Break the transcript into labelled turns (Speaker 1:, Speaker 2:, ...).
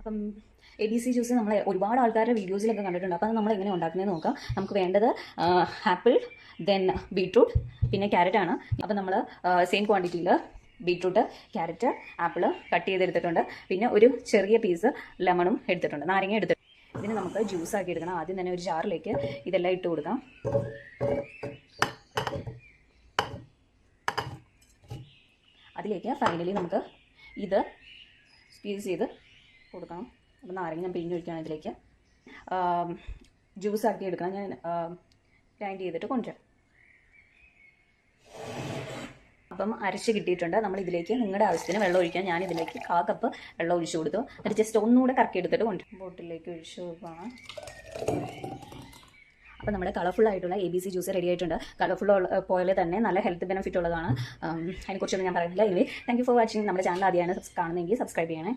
Speaker 1: അപ്പം ABC juice നമ്മൾ ഒരുപാട് ആൾക്കാരുടെ വീഡിയോസിലൊക്കെ കണ്ടിട്ടുണ്ട്. അപ്പോൾ അത് നമ്മൾ എങ്ങനെ ഉണ്ടാക്കുന്നതെന്ന് നോക്കാം. നമുക്ക് വേണ്ടത് ആപ്പിൾ, ദെൻ ബീട്രൂട്ട്, പിന്നെ ക്യാരറ്റാണ്. അപ്പോൾ നമ്മൾ സെയിം ക്വാണ്ടിറ്റിയിൽ ബീട്രൂട്ട്, ക്യാരറ്റ്, ആപ്പിൾ കട്ട് ചെയ്തെടുത്തിട്ടുണ്ട്. പിന്നെ ഒരു ചെറിയ പീസ് ലെമണും എടുത്തിട്ടുണ്ട്, നാരങ്ങ എടുത്തിട്ടുണ്ട്. ഇതിന് നമുക്ക് ജ്യൂസാക്കി എടുക്കണം. ആദ്യം തന്നെ ഒരു ജാറിലേക്ക് ഇതെല്ലാം ഇട്ട് കൊടുക്കാം. അതിലേക്ക് ഫൈനലി നമുക്ക് ഇത് സ്ക്വീസ് ചെയ്ത് കൊടുക്കണം. അപ്പോൾ നാരങ്ങ ഞാൻ പിഴിഞ്ഞൊഴിക്കുകയാണ് ഇതിലേക്ക്. ജ്യൂസാക്കി എടുക്കണം. ഞാൻ ഗ്രൈൻഡ് ചെയ്തിട്ട് കൊണ്ടുവരാം. അപ്പം അരച്ച് കിട്ടിയിട്ടുണ്ട്. നമ്മൾ ഇതിലേക്ക് നിങ്ങളുടെ ആവശ്യത്തിന് വെള്ളം ഒഴിക്കാം. ഞാൻ ഇതിലേക്ക് 1/4 കപ്പ് വെള്ളം ഒഴിച്ചു കൊടുത്തു. എന്നിട്ട് ജസ്റ്റ് ഒന്നുകൂടെ കറക്കി എടുത്തിട്ട് കൊണ്ടുവരും. ബോട്ടിലേക്ക് ഒഴിച്ചു കൊടുക്കണം. അപ്പോൾ നമ്മുടെ കളർഫുൾ ആയിട്ടുള്ള ABC ജ്യൂസ് റെഡി ആയിട്ടുണ്ട്. കളർഫുൾ പോലെ തന്നെ നല്ല ഹെൽത്ത് ബെനിഫിറ്റ് ഉള്ളതാണ്. അതിനെക്കുറിച്ചൊന്നും ഞാൻ പറയുന്നില്ല. ഇനി താങ്ക് യു ഫോർ വാച്ചിങ്. നമ്മുടെ ചാനൽ ആദ്യമാണ് കാണുന്നതെങ്കിൽ സബ്സ്ക്രൈബ് ചെയ്യണേ.